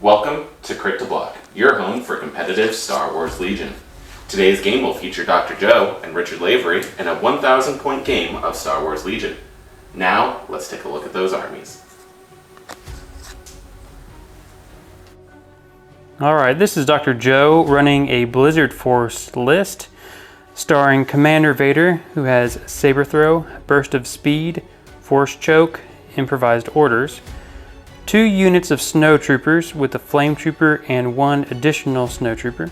Welcome to Crit to Block, your home for competitive Star Wars Legion. Today's game will feature Dr. Joe and Richard Lavery in a 1,000 point game of Star Wars Legion. Now, let's take a look at those armies. Alright, this is Dr. Joe running a Blizzard Force list starring Commander Vader, who has Saber Throw, Burst of Speed, Force Choke, Improvised Orders, 2 units of Snow Troopers with the Flame Trooper and 1 additional Snow Trooper,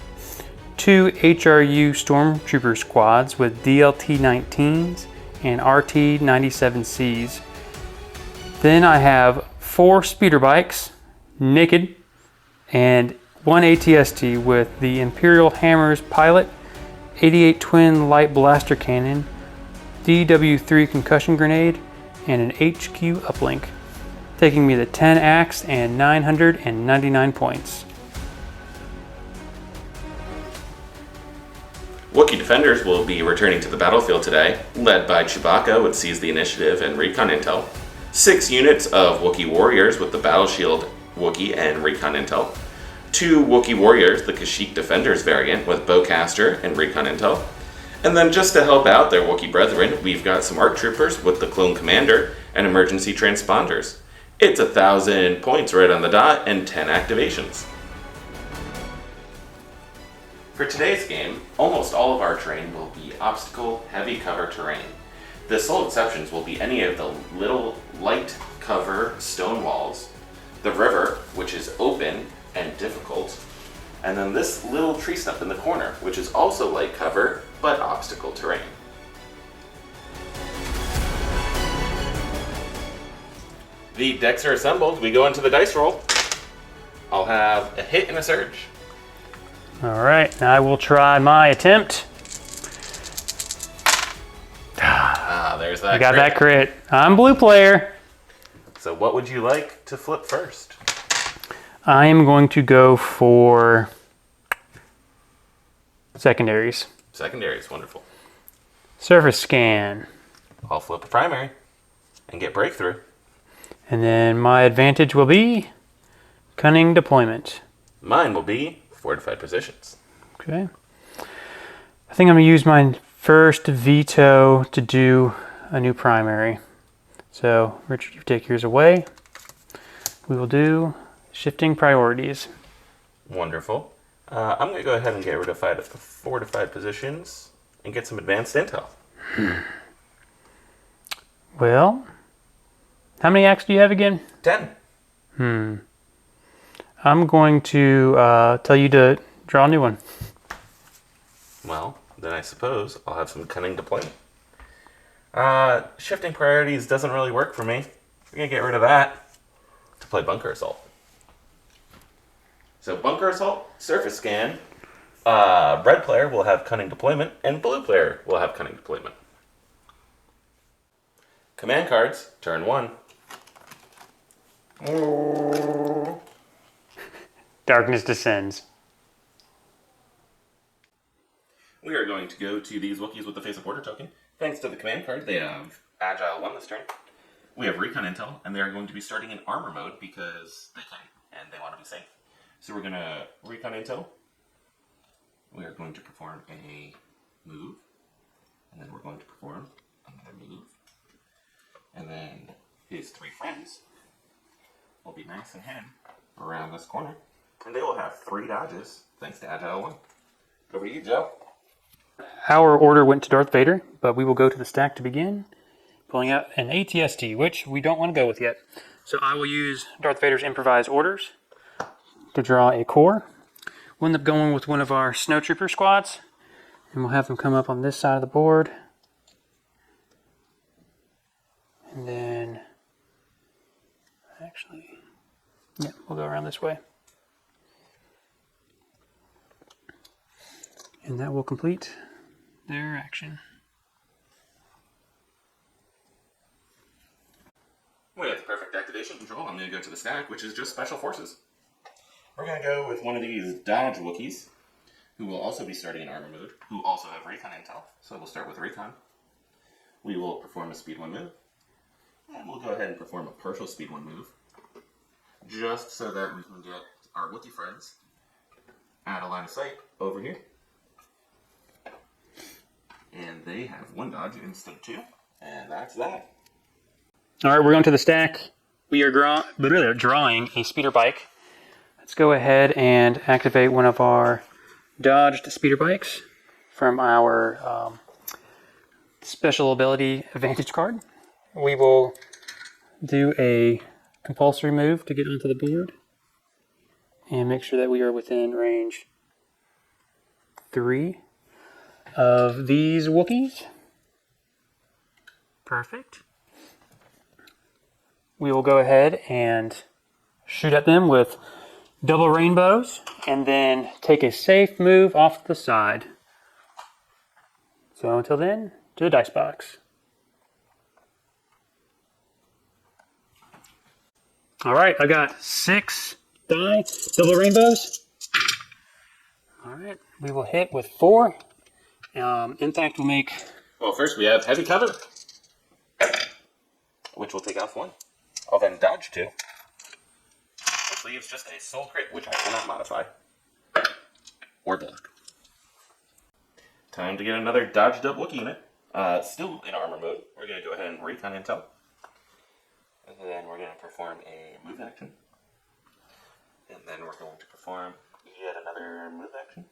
2 HRU Stormtrooper squads with DLT-19s and RT-97Cs. Then I have 4 speeder bikes, naked, and 1 ATST with the Imperial Hammer's Pilot, 88 Twin Light Blaster Cannon, DW3 Concussion Grenade, and an HQ Uplink, taking me to 10 AX and 999 points. Wookie defenders will be returning to the battlefield today, led by Chewbacca with Seize the Initiative and Recon Intel, 6 units of Wookie warriors with the Battle Shield Wookie and Recon Intel, 2 Wookie warriors, the Kashyyyk defenders variant with Bowcaster and Recon Intel, and then just to help out their Wookie brethren, we've got some ARC troopers with the Clone Commander and Emergency Transponders. It's 1,000 points right on the dot and 10 activations. For today's game, almost all of our terrain will be obstacle, heavy cover terrain. The sole exceptions will be any of the little light cover stone walls, the river, which is open and difficult, and then this little tree stump in the corner, which is also light cover, but obstacle terrain. The decks are assembled, we go into the dice roll. I'll have a hit and a surge. Alright, I will try my attempt. There's that I got that crit. I'm blue player. So what would you like to flip first? I am going to go for secondaries. Secondaries, wonderful. Surface scan. I'll flip a primary and get breakthrough. And then my advantage will be cunning deployment. Mine will be fortified positions. Okay. I think I'm going to use my first veto to do a new primary. So, Richard, you take yours away. We will do shifting priorities. Wonderful. I'm going to go ahead and get rid of fortified positions and get some advanced intel. Well, how many acts do you have again? 10. I'm going to tell you to draw a new one. Well, then I suppose I'll have some cunning deployment. Shifting priorities doesn't really work for me. We're going to get rid of that to play Bunker Assault. So Bunker Assault, Surface Scan, red player will have cunning deployment, and blue player will have cunning deployment. Command cards, turn 1. Darkness descends. We are going to go to these Wookiees with the Face of Order token. Thanks to the command card, they have Agile 1 this turn. We have Recon Intel, and they are going to be starting in armor mode because they can, and they want to be safe. So we're going to Recon Intel. We are going to perform a move, and then we're going to perform another move. And then his 3 friends will be nice and hidden around this corner. And they will have 3 dodges, thanks to Agile 1. Over to you, Joe. Our order went to Darth Vader, but we will go to the stack to begin, pulling out an ATST, which we don't want to go with yet. So I will use Darth Vader's Improvised Orders to draw a core. We'll end up going with one of our Snow Trooper squads, and we'll have them come up on this side of the board. And then, actually, yeah, we'll go around this way. And that will complete their action. We have the perfect activation control. I'm going to go to the stack, which is just Special Forces. We're going to go with one of these Dodge Wookiees, who will also be starting in armor mode, who also have Recon Intel. So we'll start with Recon. We will perform a Speed 1 move. And we'll go ahead and perform a partial Speed 1 move. Just so that we can get our Wookie friends at a line of sight over here. And they have one dodge instead of two. And that's that. All right, we're going to the stack. We are drawing a speeder bike. Let's go ahead and activate one of our dodged speeder bikes from our special ability advantage card. We will do a compulsory move to get onto the board and make sure that we are within range 3 of these Wookiees. Perfect. We will go ahead and shoot at them with double rainbows and then take a safe move off the side. So until then, to the dice box. All right, I got 6 die, double rainbows. All right, we will hit with 4. Impact will make... Well, first we have heavy cover, which will take off 1. I'll then dodge 2. Which leaves just a soul crit, which I cannot modify. Or block. Time to get another dodged up Wookiee unit. Still in armor mode. We're going to go ahead and recon intel. And then we're going to perform a move action. And then we're going to perform yet another move action.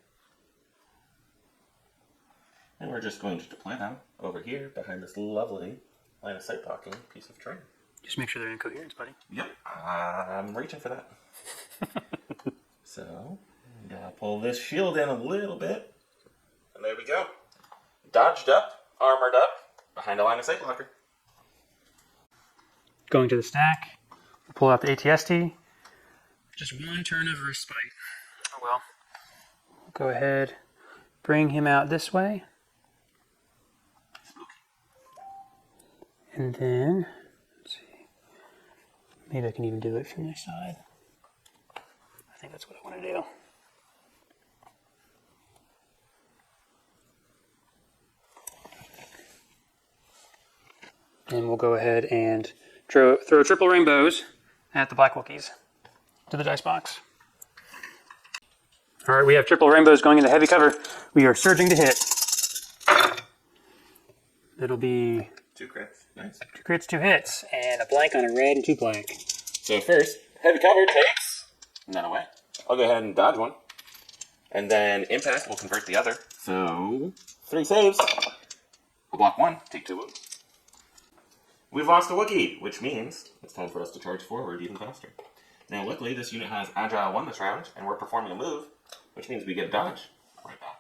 And we're just going to deploy them over here behind this lovely line of sight blocking piece of terrain. Just make sure they're in coherence, buddy. Yep, I'm reaching for that. So, I'm going to pull this shield in a little bit. And there we go. Dodged up, armored up, behind a line of sight blocker. Going to the stack, pull out the ATST. Just 1 turn of respite. Oh well. Go ahead, bring him out this way. And then, let's see. Maybe I can even do it from this side. I think that's what I want to do. And we'll go ahead and throw triple rainbows at the black Wookiees to the dice box. All right, we have triple rainbows going into heavy cover. We are surging to hit. It'll be 2 crits. Nice. 2 crits, 2 hits, and a blank on a red and 2 blank. So first, heavy cover takes none away. I'll go ahead and dodge 1. And then impact will convert the other. So 3 saves. We'll block 1, take 2 wounds. We've lost a Wookiee, which means it's time for us to charge forward even faster. Now, luckily, this unit has Agile 1 this round, and we're performing a move, which means we get a dodge right back.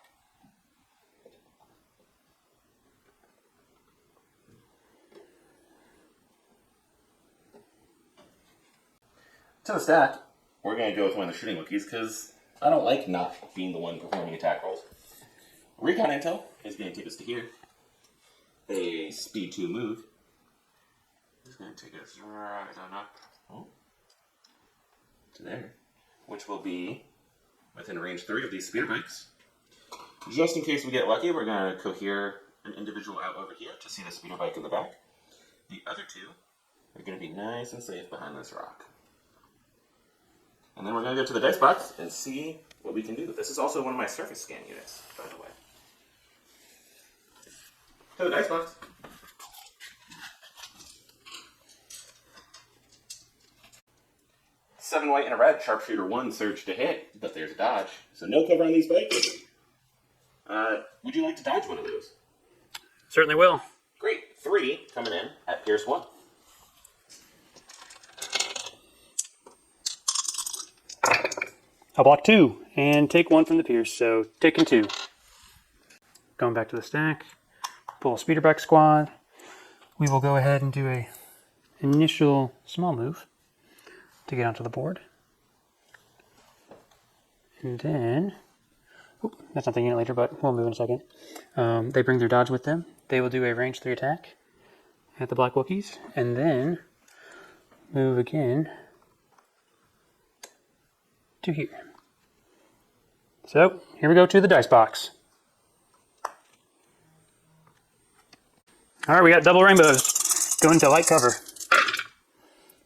To the stack, we're going to go with one of the shooting Wookiees, because I don't like not being the one performing attack rolls. Recon Intel is going to take us to here. A speed 2 move. It's going to take us right on up to there, which will be within range 3 of these speeder bikes. Just in case we get lucky, we're going to cohere an individual out over here to see the speeder bike in the back. The other 2 are going to be nice and safe behind this rock. And then we're going to go to the dice box and see what we can do. This is also one of my surface scan units, by the way. To the dice box. Seven white and a red, sharpshooter 1, surge to hit, but there's a dodge. So no cover on these bikes. Would you like to dodge one of those? Certainly will. Great. 3 coming in at Pierce 1. I'll block 2 and take 1 from the Pierce, so taking 2. Going back to the stack, pull a speeder bike squad. We will go ahead and do a initial small move to get onto the board. And then, that's not the unit later, but we'll move in a second. They bring their dodge with them. They will do a range 3 attack at the black Wookiees, and then move again to here. So, here we go to the dice box. Alright, we got double rainbows. Going to light cover.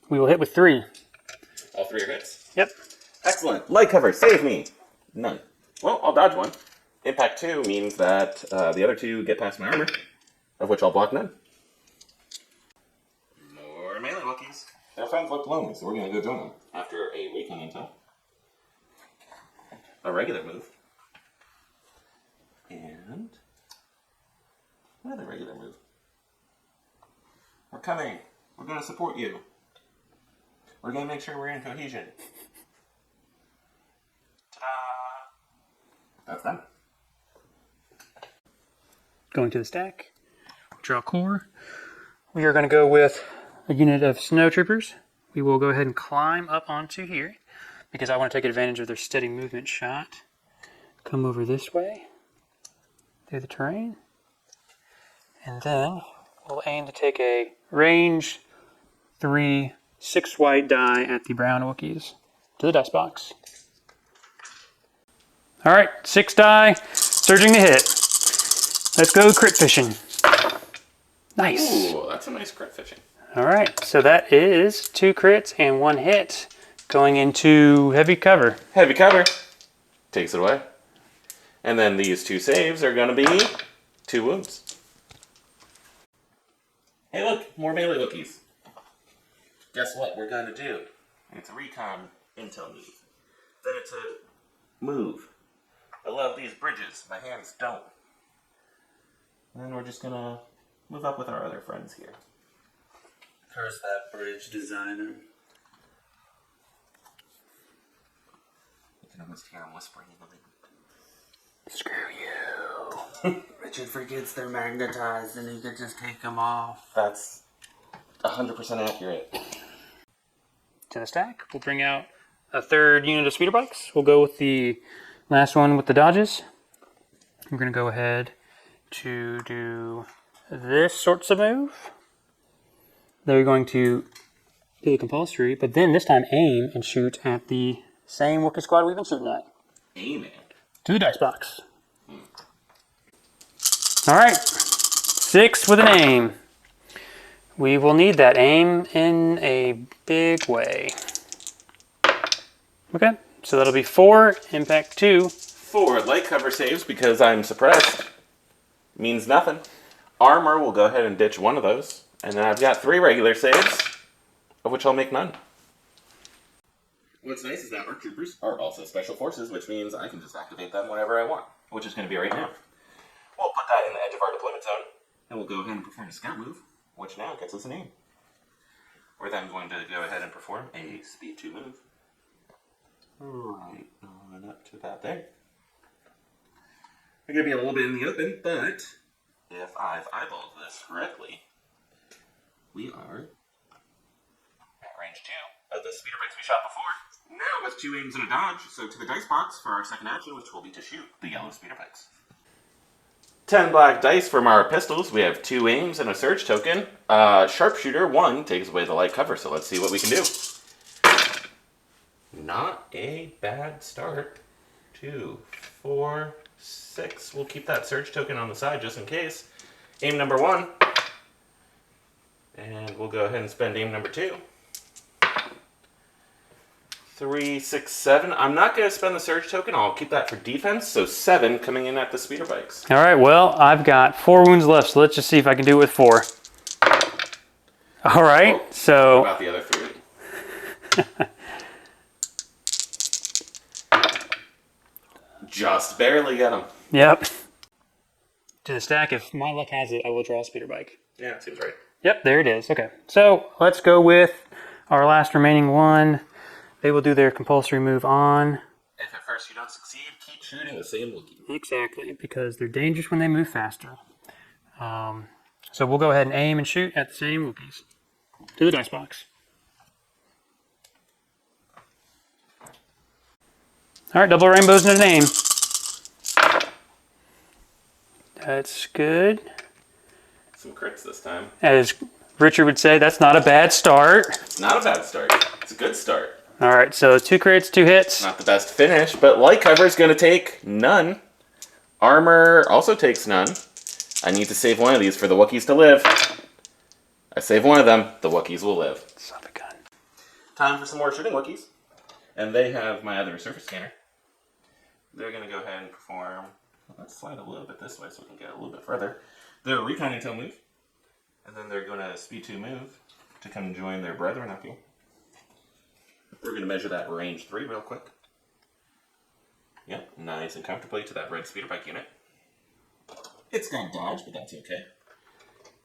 We will hit with 3. All 3 are hits. Yep. Excellent. Light cover, save me. None. Well, I'll dodge one. Impact 2 means that the other two get past my armor, of which I'll block none. More melee Wookiees. Their friends look lonely, so we're going to go join them after a recon intel. A regular move. And another regular move. We're coming. We're going to support you. We're going to make sure we're in cohesion. Ta-da! That's done. Going to the stack. Draw core. We are going to go with a unit of snow troopers. We will go ahead and climb up onto here because I want to take advantage of their steady movement shot. Come over this way through the terrain. And then we'll aim to take a range 3 6 white die at the brown Wookiees to the dice box. Alright, 6 die, surging to hit. Let's go crit fishing. Nice. Ooh, that's a nice crit fishing. Alright, so that is 2 crits and 1 hit going into heavy cover. Heavy cover. Takes it away. And then these 2 saves are going to be 2 wounds. Hey look, more melee Wookiees. Guess what we're going to do? It's a recon intel move. Then it's a move. I love these bridges. My hands don't. And then we're just going to move up with our other friends here. Curse that bridge designer. You can almost hear him whispering in the wind. Screw you. Richard forgets they're magnetized and he could just take them off. That's 100% accurate. To the stack, we'll bring out a 3rd unit of speeder bikes. We'll go with the last one with the dodges. We're going to go ahead to do this sorts of move. They're going to do the compulsory, but then this time aim and shoot at the same Wookiee squad we've been shooting at. Aiming. To the dice box. Alright, 6 with an aim. We will need that aim in a big way. Okay, so that'll be 4, impact 2. 4 light cover saves because I'm suppressed. Means nothing. Armor will go ahead and ditch one of those. And then I've got 3 regular saves, of which I'll make none. What's nice is that our troopers are also special forces, which means I can just activate them whenever I want, which is going to be right now. We'll put that in the edge of our deployment zone, and we'll go ahead and perform a scout move, which now gets us an aim. We're then going to go ahead and perform a speed 2 move. Right on up to that there. We're going to be a little bit in the open, but if I've eyeballed this correctly, we are at range 2 of the speeder bikes we shot before. Now with 2 aims and a dodge, so to the dice box for our second action, which will be to shoot the yellow speeder bikes. 10 black dice from our pistols. We have 2 aims and a surge token. Sharpshooter 1 takes away the light cover, so let's see what we can do. Not a bad start. 2, 4, 6. We'll keep that surge token on the side just in case. Aim number 1. And we'll go ahead and spend aim number 2. 3, 6, 7. I'm not going to spend the surge token. I'll keep that for defense. So 7 coming in at the speeder bikes. All right, well, I've got 4 wounds left, so let's just see if I can do it with 4. All right, so... What about the other 3? Just barely get them. Yep. To the stack, if my luck has it, I will draw a speeder bike. Yeah, it seems right. Yep, there it is. Okay, so let's go with our last remaining one. They will do their compulsory move on. If at first you don't succeed, keep shooting the same Wookiee. Exactly, because they're dangerous when they move faster. So we'll go ahead and aim and shoot at the same Wookiees. To the dice box. All right, double rainbows and an aim. That's good. Some crits this time. As Richard would say, that's not a bad start. It's not a bad start. It's a good start. All right, so 2 crits, 2 hits. Not the best finish, but light cover is going to take none. Armor also takes none. I need to save one of these for the Wookiees to live. I save one of them, the Wookiees will live. Son of a gun. Time for some more shooting Wookiees. and they have my other surface scanner. They're going to go ahead and perform... Let's slide a little bit this way so we can get a little bit further. Their recon intel move, and then they're going to speed 2 move to come join their brethren up here. We're going to measure that range 3 real quick. Yep, nice and comfortably to that red speeder bike unit. It's going to dodge, but that's okay.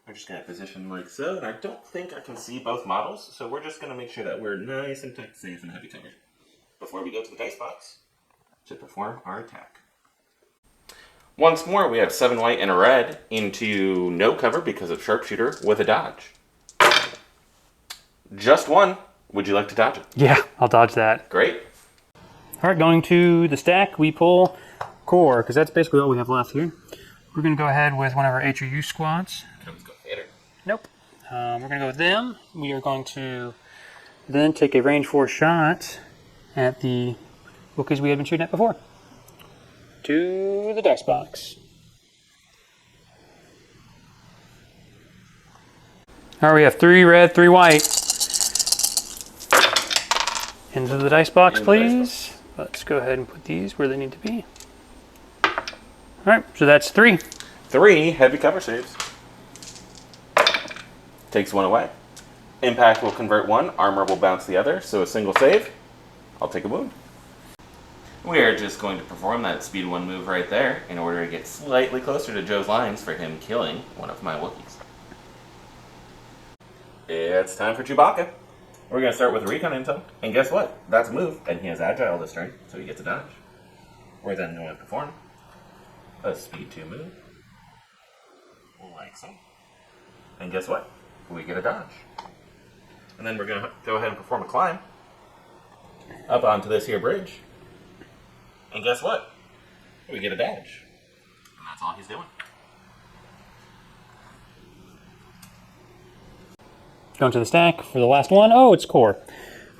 We're just going to position like so, and I don't think I can see both models, so we're just going to make sure that we're nice and tight, safe, and heavy covered before we go to the dice box to perform our attack. Once more, we have 7 white and a red into no cover because of sharpshooter with a dodge. Just one. Would you like to dodge it? Yeah, I'll dodge that. Great. All right, going to the stack, we pull core, because that's basically all we have left here. We're going to go ahead with one of our HRU squads. Let's go Vader. Nope. We're going to go with them. We are going to then take a range 4 shot at the Wookiees we had been shooting at before. To the dice box. All right, we have 3 red, 3 white. Into the dice box, please. Let's go ahead and put these where they need to be. All right, so that's 3. 3 heavy cover saves. Takes 1 away. Impact will convert 1, armor will bounce the other, so a single save. I'll take a wound. We are just going to perform that speed 1 move right there in order to get slightly closer to Joe's lines for him killing one of my Wookiees. It's time for Chewbacca. We're going to start with recon intel, and guess what? That's a move, and he has agile this turn, so he gets a dodge. We're then going to perform a speed 2 move, like so. And guess what? We get a dodge. And then we're going to go ahead and perform a climb up onto this here bridge. And guess what? We get a dodge. And that's all he's doing. Going to the stack for the last one. Oh, it's core.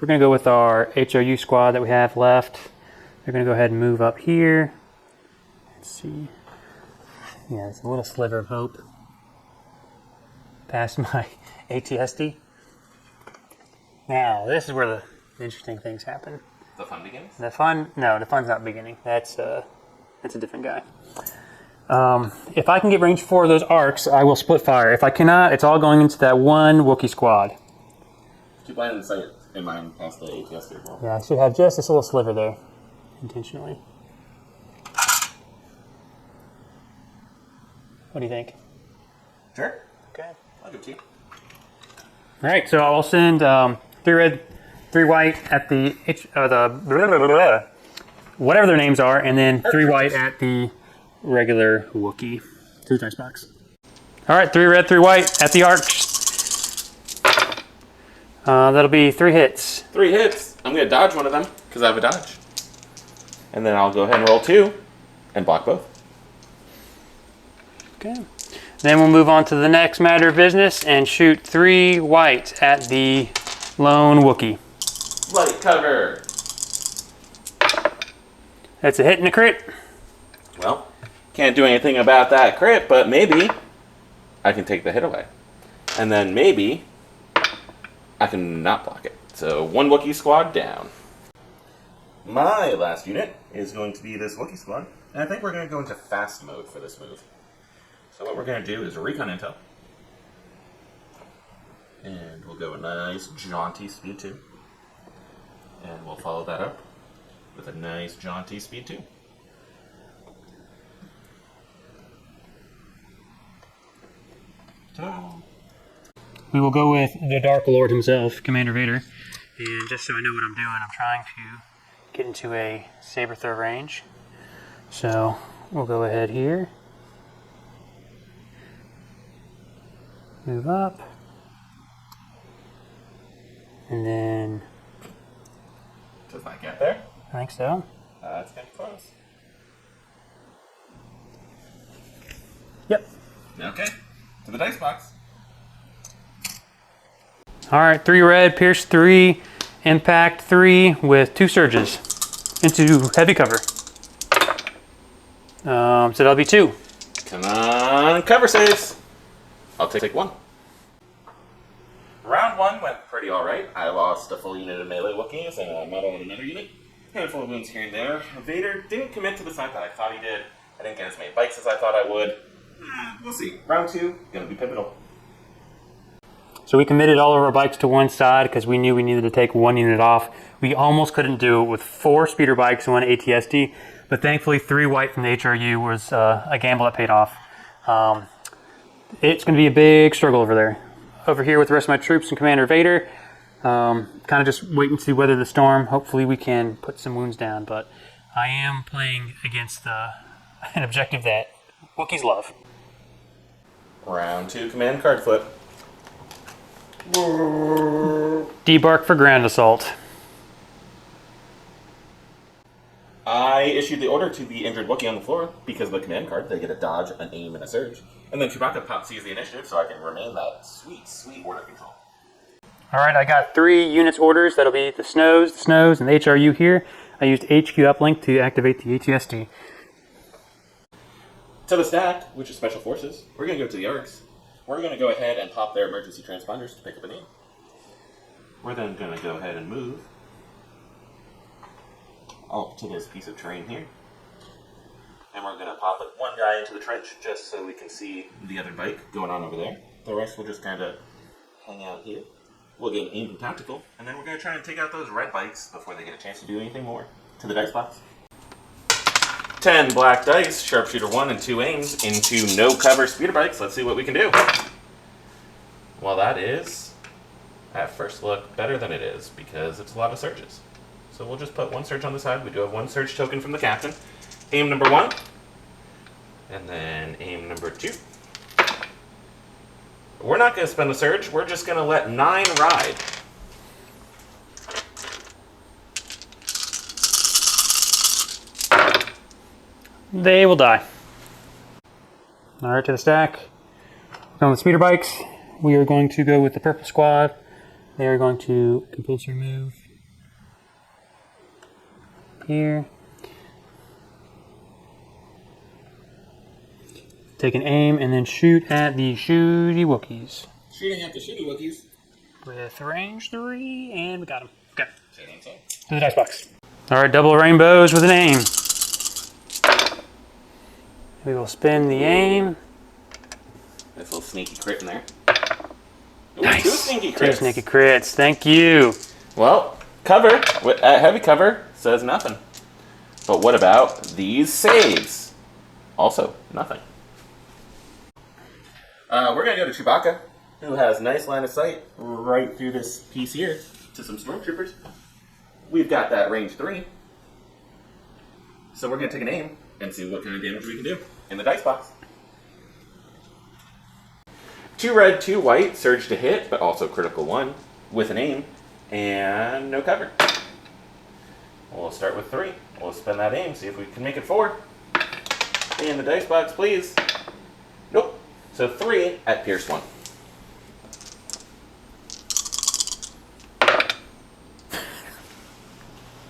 We're going to go with our HRU squad that we have left. They're going to go ahead and move up here. Let's see. Yeah, there's a little sliver of hope past my ATSD. Now, this is where the interesting things happen. The fun begins? The fun's not beginning. That's a different guy. If I can get range 4 of those arcs, I will split fire. If I cannot, it's all going into that one Wookiee squad. Keep line in sight in mind past the ATSD as well. Yeah, I should have just this little sliver there, intentionally. What do you think? Sure. Okay. I'll give it to you. All right, so I'll send 3 red, 3 white at the whatever their names are, and then 3 white at the regular Wookiee to the dice box. All right, 3 red, 3 white at the arcs. That'll be 3 hits. 3 hits. I'm going to dodge one of them because I have a dodge. And then I'll go ahead and roll 2 and block both. Okay. Then we'll move on to the next matter of business and shoot 3 white at the lone Wookiee. Light cover. That's a hit and a crit. Well, can't do anything about that crit, but maybe I can take the hit away. And then maybe I can not block it. So 1 Wookiee squad down. My last unit is going to be this Wookiee squad. And I think we're going to go into fast mode for this move. So what we're going to do is recon intel. And we'll go a nice jaunty speed 2. And we'll follow that up with a nice jaunty speed 2. We will go with the Dark Lord himself, Commander Vader. And just so I know what I'm doing, I'm trying to get into a saber throw range. So we'll go ahead here. Move up. And then... Does that get there? I think so. That's kind of close. Yep. Okay. To the dice box. Alright, 3 red, pierce 3, impact 3 with 2 surges into heavy cover. So that'll be 2. Come on, cover saves. I'll take 1. Round 1 went pretty alright. I lost a full unit of melee Wookiees and a medal in another unit. Handful of wounds here and there. Vader didn't commit to the side that I thought he did. I didn't get as many bikes as I thought I would. We'll see. Round 2, gonna be pivotal. So we committed all of our bikes to one side because we knew we needed to take one unit off. We almost couldn't do it with 4 speeder bikes and 1 ATSD, but thankfully 3 white from the HRU was a gamble that paid off. It's going to be a big struggle over there. Over here with the rest of my troops and Commander Vader, kind of just wait and see weather the storm. Hopefully we can put some wounds down, but I am playing against an objective that Wookiees love. Round 2, command card flip. Debark for ground assault. I issued the order to the injured Wookiee on the floor because of the command card. They get a dodge, an aim, and a surge. And then Chewbacca sees the initiative so I can remain that sweet, sweet order control. Alright, I got 3 units orders. That'll be the Snows, and the HRU here. I used HQ uplink to activate the ATSD. To the stack, which is Special Forces, we're going to go to the Arcs. We're going to go ahead and pop their emergency transponders to pick up a name. We're then going to go ahead and move up to this piece of terrain here. And we're going to pop one guy into the trench just so we can see the other bike going on over there. The rest will just kind of hang out here. We'll get an aim from tactical, and then we're going to try and take out those red bikes before they get a chance to do anything more. To the dice box. 10 black dice, sharpshooter 1 and 2 aims into no cover speeder bikes. Let's see what we can do. Well, that is, at first look, better than it is because it's a lot of surges. So we'll just put 1 surge on the side. We do have 1 surge token from the captain. Aim number 1, and then aim number 2. We're not going to spend the surge. We're just going to let 9 ride. They will die. Alright, to the stack. Going with speeder bikes. We are going to go with the purple squad. They are going to compulsory move here. Take an aim and then shoot at the shooty Wookiees. Shooting at the shooty Wookiees. With range 3, and we got him. Okay. To the dice box. Alright, double rainbows with an aim. We will spin the aim. Nice little sneaky crit in there. Ooh, Nice. 2 sneaky crits. 2 sneaky crits. Thank you. Well, cover, heavy cover, says nothing. But what about these saves? Also, nothing. We're going to go to Chewbacca, who has nice line of sight right through this piece here to some stormtroopers. We've got that range 3. So we're going to take an aim and see what kind of damage we can do in the dice box. 2 red, 2 white, surge to hit, but also critical 1 with an aim and no cover. We'll start with 3. We'll spin that aim, see if we can make it 4. In the dice box, please. Nope. So 3 at Pierce 1.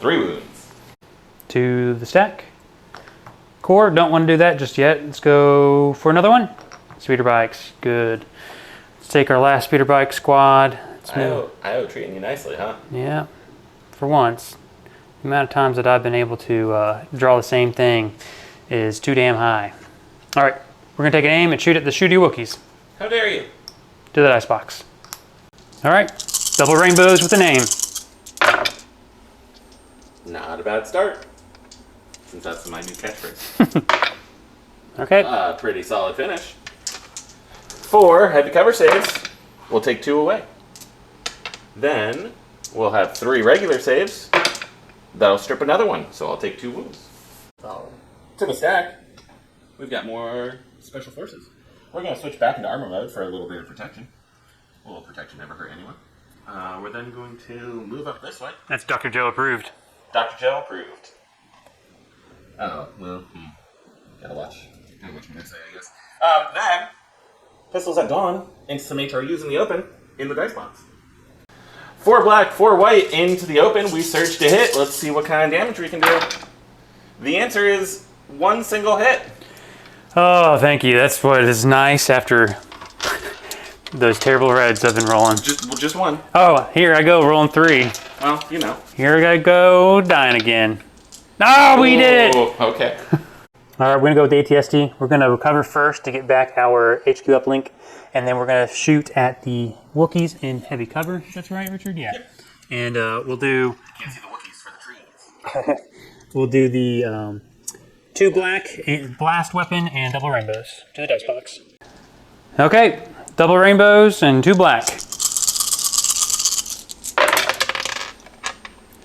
Three wounds. To the stack. Core, don't want to do that just yet. Let's go for another one. Speeder bikes, good. Let's take our last speeder bike squad. Let's move. IO treating you nicely, huh? Yeah, for once. The amount of times that I've been able to draw the same thing is too damn high. All right, we're gonna take an aim and shoot at the shooty Wookiees. How dare you? To the dice box. All right, double rainbows with an aim. Not a bad start, since that's my new catchphrase. Okay. Pretty solid finish. 4 heavy cover saves. We'll take 2 away. Then we'll have 3 regular saves. That'll strip another one, so I'll take 2 wounds. To the stack, we've got more special forces. We're going to switch back into armor mode for a little bit of protection. A little protection never hurt anyone. We're then going to move up this way. That's Dr. Joe approved. Dr. Joe approved. Oh, well, gotta watch what I say, I guess. Then, pistols at dawn into some HRUs in the open in the dice box. 4 black, 4 white into the open. We surge to hit. Let's see what kind of damage we can do. The answer is 1 single hit. Oh, thank you. That's what is nice after Those terrible reds I've been rolling. Just one. Oh, here I go, rolling 3. Well, you know. Here I go, dying again. No, we did it! Okay. All right, we're gonna go with the ATST. We're gonna recover first to get back our HQ uplink, and then we're gonna shoot at the Wookiees in heavy cover. That's right, Richard? Yeah. Yep. And we'll do... Can't see the Wookiees for the trees. We'll do the 2 black blast weapon and double rainbows to the dice box. Okay, double rainbows and 2 black.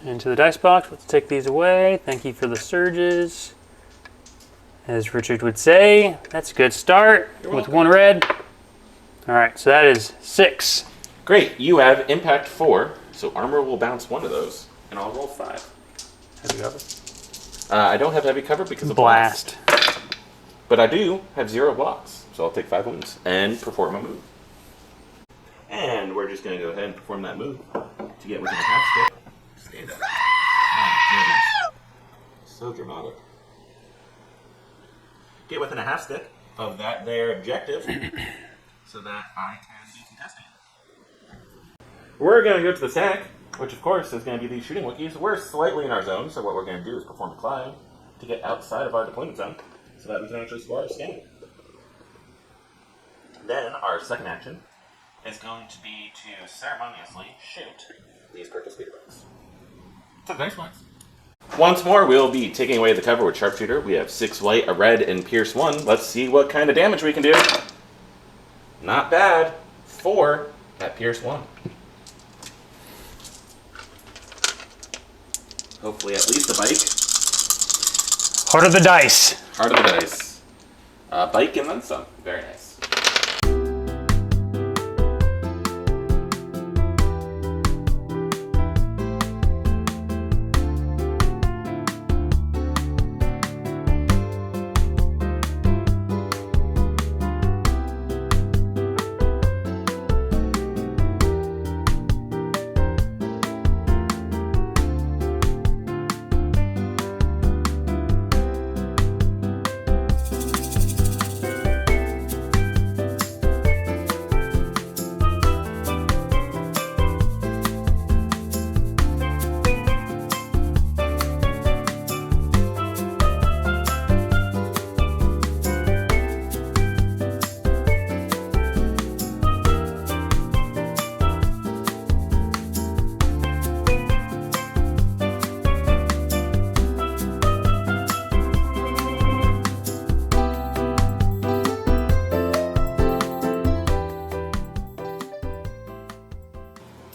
Into the dice box, let's take these away. Thank you for the surges. As Richard would say, that's a good start with 1 red. All right, so that is 6. Great, you have impact 4, so armor will bounce 1 of those, and I'll roll 5. Heavy cover. I don't have heavy cover because of blast. But I do have 0 blocks, so I'll take 5 wounds and perform a move. And we're just going to go ahead and perform that move to get within a half step. Stand up. Oh, goodness. So dramatic. Get within a half stick of that there objective so that I can be contesting. We're going to go to the stack, which of course is going to be these shooting Wookiees. We're slightly in our zone, so what we're going to do is perform a climb to get outside of our deployment zone so that we can actually score our scanning. Then our second action is going to be to ceremoniously shoot these purple speeder bikes. It's a nice one. Once more, we'll be taking away the cover with Sharpshooter. We have 6 white, a red, and Pierce 1. Let's see what kind of damage we can do. Not bad. 4 at Pierce 1. Hopefully at least a bike. Heart of the dice. Heart of the dice. Bike and then some. Very nice.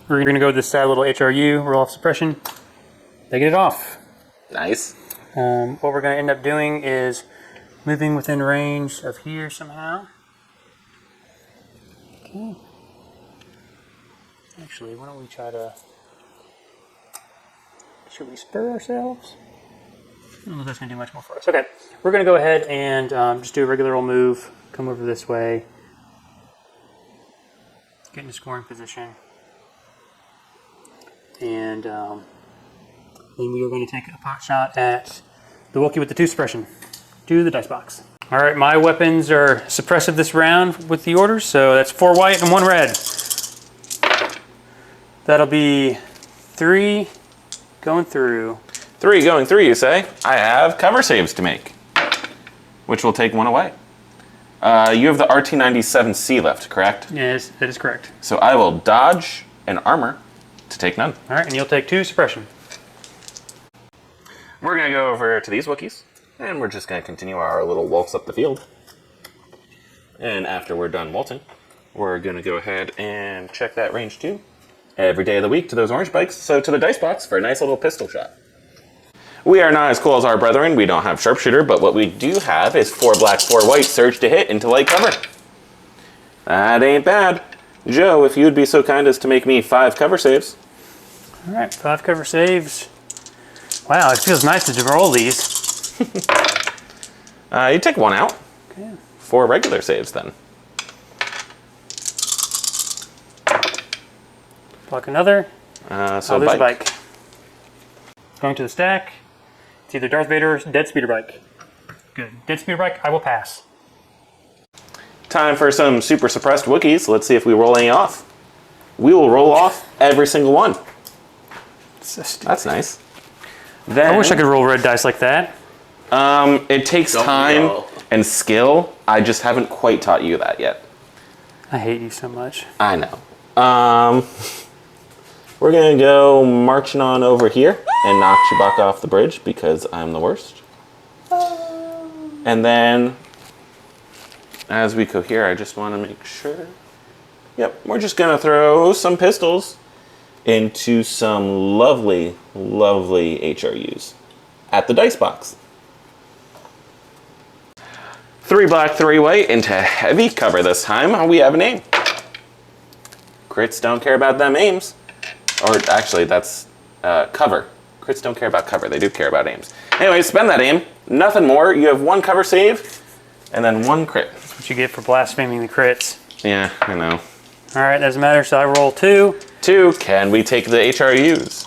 We're going to go with this sad little HRU, roll off suppression. They get it off. Nice. What we're going to end up doing is moving within range of here somehow. Okay. Actually, why don't we try to... Should we spur ourselves? I don't know if that's going to do much more for us. Okay, we're going to go ahead and just do a regular old move. Come over this way. Get into scoring position. And then we are going to take a pot shot at the Wookiee with the 2 suppression. Do the dice box. All right, my weapons are suppressive this round with the orders, so that's 4 white and 1 red. That'll be 3 going through. 3 going through, you say? I have cover saves to make, which will take 1 away. You have the RT-97C left, correct? Yes, that is correct. So I will dodge and armor to take none. All right, and you'll take 2 suppression. We're going to go over to these Wookiees, and we're just going to continue our little waltz up the field. And after we're done waltzing, we're going to go ahead and check that range too. Every day of the week to those orange bikes, so to the dice box for a nice little pistol shot. We are not as cool as our brethren. We don't have Sharpshooter, but what we do have is 4 black, 4 white, surge to hit into light cover. That ain't bad. Joe, if you would be so kind as to make me 5 cover saves. All right, 5 cover saves. Wow, it feels nice to roll these. You take 1 out. Okay. 4 regular saves then. Block another. So I'll lose a bike. Going to the stack. It's either Darth Vader or Dead Speeder Bike. Good. Dead Speeder Bike, I will pass. Time for some super suppressed Wookiees. Let's see if we roll any off. We will roll off every single one. So that's nice. Then, I wish I could roll red dice like that. It takes time and skill. I just haven't quite taught you that yet. I hate you so much. I know. We're gonna go marching on over here and knock Chewbacca off the bridge because I'm the worst. And then, as we go here, I just want to make sure. Yep, we're just gonna throw some pistols into some lovely, lovely HRUs at the dice box. 3 black, 3 white into heavy cover this time. We have an aim. Crits don't care about them aims. Or actually, that's cover. Crits don't care about cover. They do care about aims. Anyway, spend that aim. Nothing more. You have 1 cover save and then 1 crit. That's what you get for blaspheming the crits. Yeah, I know. All right, doesn't matter. So I roll 2. 2. Can we take the HRUs?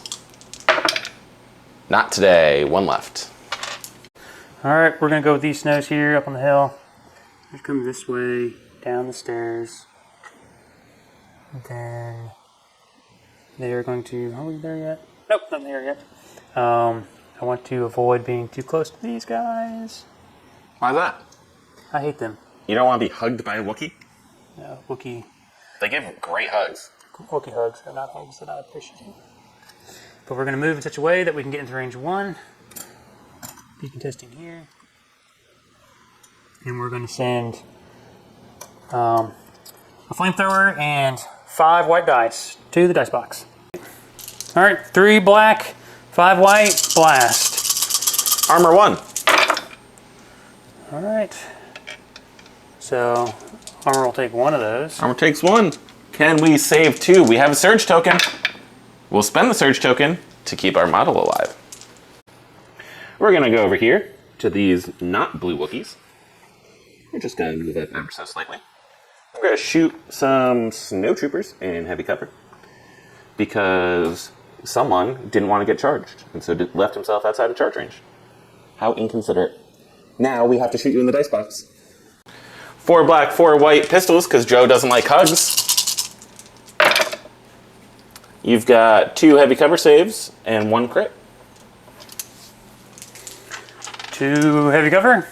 Not today. 1 left. All right, we're gonna go with these snows here up on the hill. Just come this way, down the stairs. And then they are going to. Are we there yet? Nope, not there yet. I want to avoid being too close to these guys. Why's that? I hate them. You don't want to be hugged by a Wookiee? No, Wookie. They give great hugs. Wookie hugs are not hugs that I appreciate. But we're going to move in such a way that we can get into range 1. Be contesting here. And we're going to send a flamethrower and 5 white dice to the dice box. All right, 3 black, 5 white, blast. Armor 1. All right. So armor will take 1 of those. Armor takes 1. Can we save 2? We have a surge token. We'll spend the surge token to keep our model alive. We're going to go over here to these not blue Wookiees. We're just going to move it ever so slightly. We're going to shoot some snow troopers in heavy cover because someone didn't want to get charged and so left himself outside of charge range. How inconsiderate. Now we have to shoot you in the dice box. 4 black, 4 white pistols because Joe doesn't like hugs. You've got 2 heavy cover saves and 1 crit. 2 heavy cover.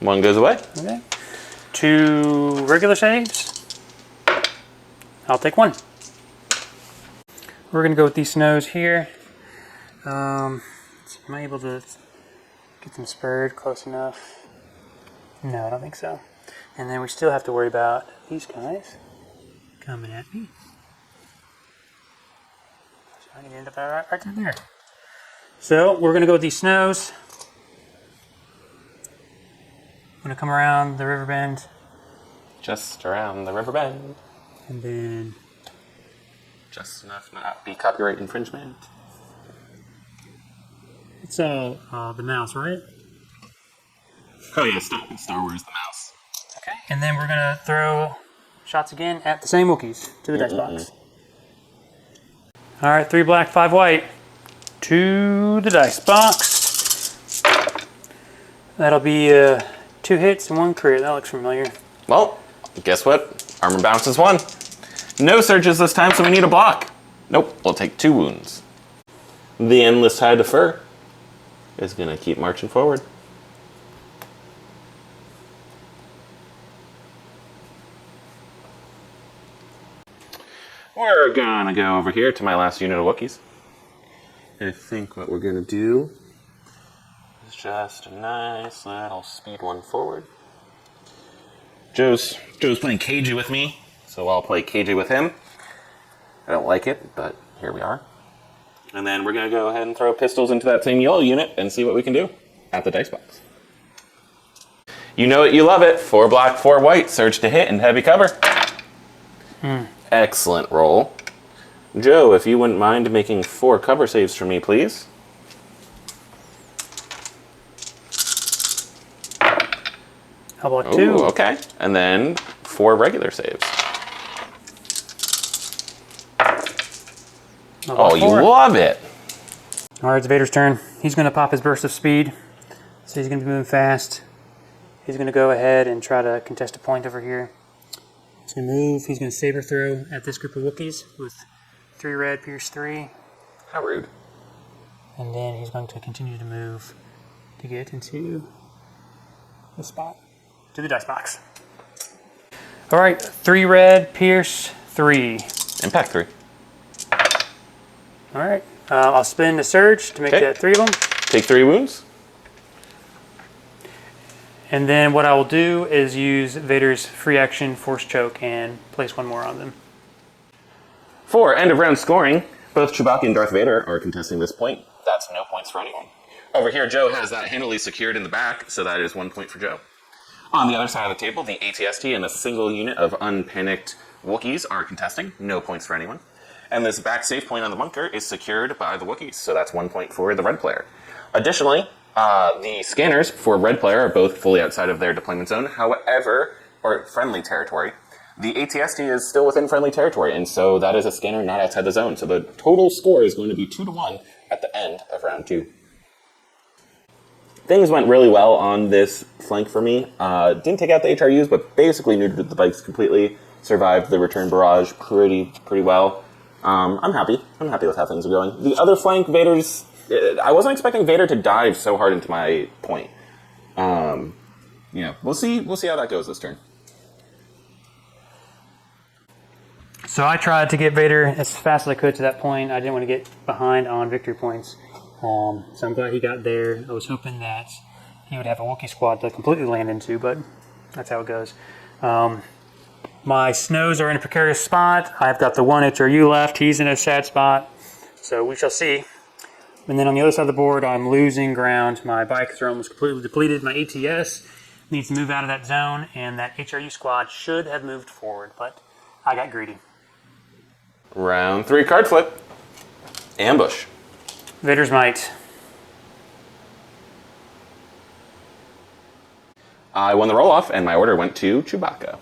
1 goes away. Okay. 2 regular saves. I'll take 1. We're gonna go with these snows here. Am I able to get them spurred close enough? No, I don't think so. And then we still have to worry about these guys coming at me. So I need to end up right down there. So we're gonna go with these snows. I'm gonna come around the river bend. Just around the river bend. And then Just enough to not be copyright infringement. it's the mouse, right? Oh yeah, Star Wars the mouse. Okay. And then we're gonna throw shots again at the same Wookiees to the dice box. All right, 3 black, 5 white to the dice box. That'll be 2 hits and 1 crit. That looks familiar. Well, guess what? Armor bounces 1. No surges this time, so we need a block. Nope, we'll take 2 wounds. The endless tide of fur is gonna keep marching forward. We're gonna go over here to my last unit of Wookiees. I think what we're gonna do is just a nice little speed 1 forward. Joe's playing KJ with me, so I'll play KJ with him. I don't like it, but here we are. And then we're gonna go ahead and throw pistols into that same yellow unit and see what we can do at the dice box. You know it, you love it. 4 black, 4 white, surge to hit and heavy cover. Excellent roll. Joe, if you wouldn't mind making 4 cover saves for me, please. How about 2? Ooh, okay. And then 4 regular saves. Oh, you love it. All right, it's Vader's turn. He's going to pop his burst of speed. So he's going to be moving fast. He's going to go ahead and try to contest a point over here. He's going to move. He's going to saber throw at this group of Wookiees with 3 red, pierce 3. How rude. And then he's going to continue to move to get into the spot, to the dice box. All right, 3 red, pierce 3. Impact 3. All right, I'll spin the surge to make that 3 of them. Take 3 wounds. And then what I will do is use Vader's free action force choke and place 1 more on them. For end of round scoring, both Chewbacca and Darth Vader are contesting this point. That's no points for anyone. Over here, Joe has that handily secured in the back, so that is 1 point for Joe. On the other side of the table, the ATST and a single unit of unpanicked Wookiees are contesting. No points for anyone. And this back save point on the bunker is secured by the Wookiees, so that's 1 point for the red player. Additionally, the scanners for red player are both fully outside of their deployment zone, however, or friendly territory. The ATST is still within friendly territory, and so that is a scanner not outside the zone. So the total score is going to be 2-1 at the end of round 2. Things went really well on this flank for me. Didn't take out the HRUs, but basically neutered the bikes completely. Survived the return barrage pretty well. I'm happy. I'm happy with how things are going. The other flank, Vader's... I wasn't expecting Vader to dive so hard into my point. Yeah, we'll see how that goes this turn. So I tried to get Vader as fast as I could to that point. I didn't want to get behind on victory points. So I'm glad he got there. I was hoping that he would have a Wookiee squad to completely land into, but that's how it goes. My snows are in a precarious spot. I've got the 1 HRU left. He's in a sad spot. So we shall see. And then on the other side of the board, I'm losing ground. My bikes are almost completely depleted. My ATS needs to move out of that zone, and that HRU squad should have moved forward, but I got greedy. Round 3 card flip. Ambush. Vader's Might. I won the roll-off, and my order went to Chewbacca.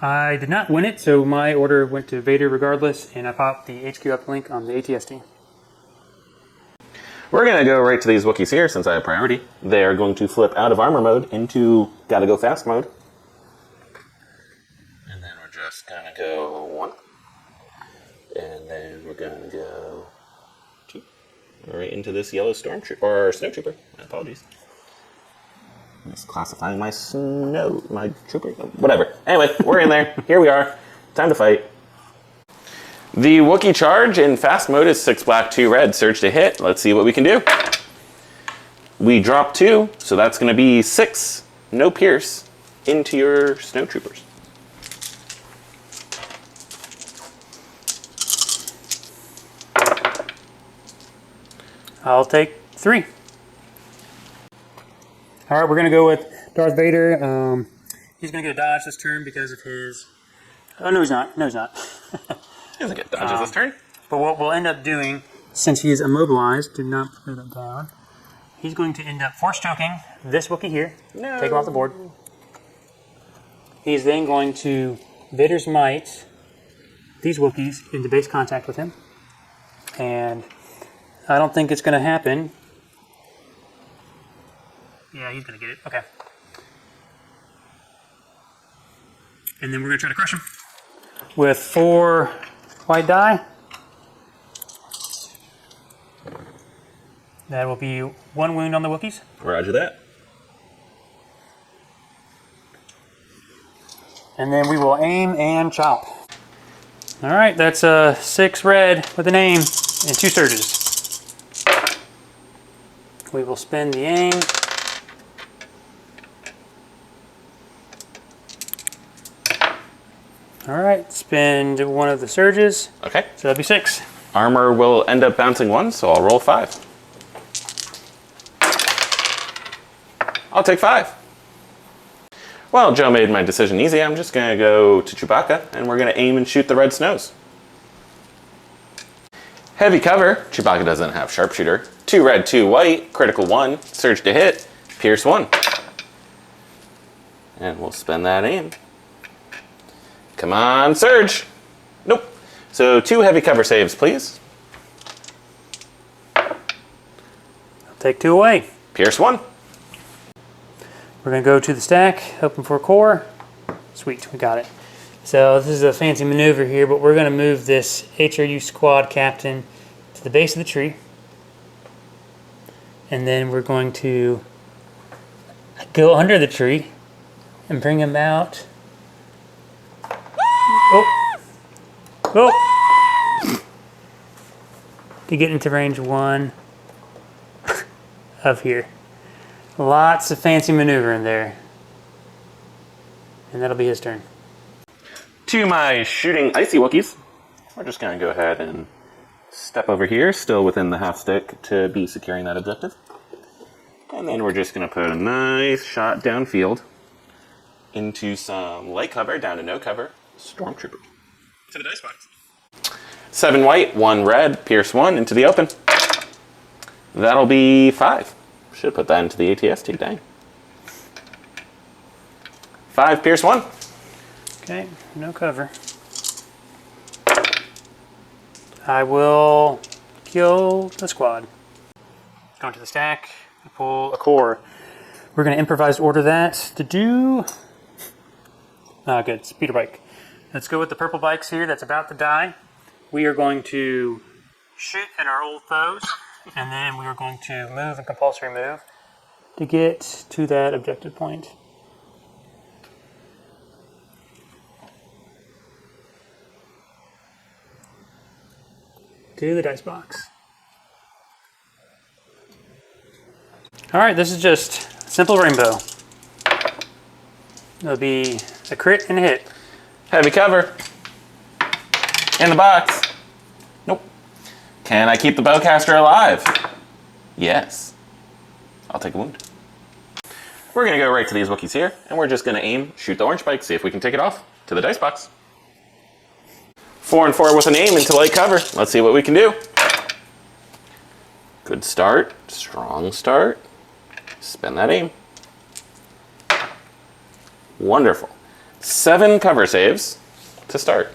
I did not win it, so my order went to Vader regardless, and I popped the HQ uplink on the ATST. We're going to go right to these Wookiees here, since I have priority. They are going to flip out of armor mode into gotta go fast mode. And then we're just going to go 1. And then we're going to go 2. Right into this yellow stormtrooper, or snowtrooper. My apologies. Misclassifying my trooper. Whatever. Anyway, we're in there. Here we are. Time to fight. The Wookiee charge in fast mode is 6 black, 2 red. Surge to hit. Let's see what we can do. We drop 2, so that's going to be 6. No pierce into your snowtroopers. I'll take 3. All right, we're going to go with Darth Vader. He's going to get a dodge this turn because of his... Oh, no, he's not. No, he's not. He doesn't get dodges this turn. But what we'll end up doing, since he is immobilized, do not put that down, he's going to end up force choking this Wookiee here. No. Take him off the board. He's then going to Vader's Might these Wookiees into base contact with him. And I don't think it's going to happen. Yeah, he's going to get it. Okay. And then we're going to try to crush him with 4 white die. That will be 1 wound on the Wookiees. Roger that. And then we will aim and chop. All right, that's 6 red with an aim and 2 surges. We will spin the aim. All right, spend 1 of the surges. Okay. So that'd be 6. Armor will end up bouncing 1, so I'll roll 5. I'll take 5. Well, Joe made my decision easy. I'm just going to go to Chewbacca, and we're going to aim and shoot the red snows. Heavy cover. Chewbacca doesn't have sharpshooter. 2 red, 2 white. Critical 1. Surge to hit. Pierce 1. And we'll spend that aim. Come on, surge. Nope. So 2 heavy cover saves, please. I'll take 2 away. Pierce 1. We're gonna go to the stack, hoping for a core. Sweet, we got it. So this is a fancy maneuver here, but we're gonna move this HRU squad captain to the base of the tree. And then we're going to go under the tree and bring him out. Oh! Oh! To get into range 1 of here. Lots of fancy maneuvering there. And that'll be his turn. To my shooting icy Wookiees, we're just going to go ahead and step over here, still within the half stick to be securing that objective. And then we're just going to put a nice shot downfield into some light cover, down to no cover, Stormtrooper. To the dice box. 7 white, 1 red, pierce 1 into the open. That'll be 5. Should have put that into the ATST, dang. 5, pierce 1. Okay, no cover. I will kill the squad. Going to the stack, pull a core. We're going to improvise order that to do... good, speeder bike. Let's go with the purple bikes here that's about to die. We are going to shoot at our old foes, and then we are going to move and compulsory move to get to that objective point. To the dice box. Alright, this is just simple rainbow. It'll be a crit and a hit. Heavy cover. In the box. Nope. Can I keep the bowcaster alive? Yes. I'll take a wound. We're going to go right to these Wookiees here, and we're just going to aim, shoot the orange bike, see if we can take it off. To the dice box. 4 and 4 with an aim into light cover. Let's see what we can do. Good start. Strong start. Spin that aim. Wonderful. 7 cover saves to start.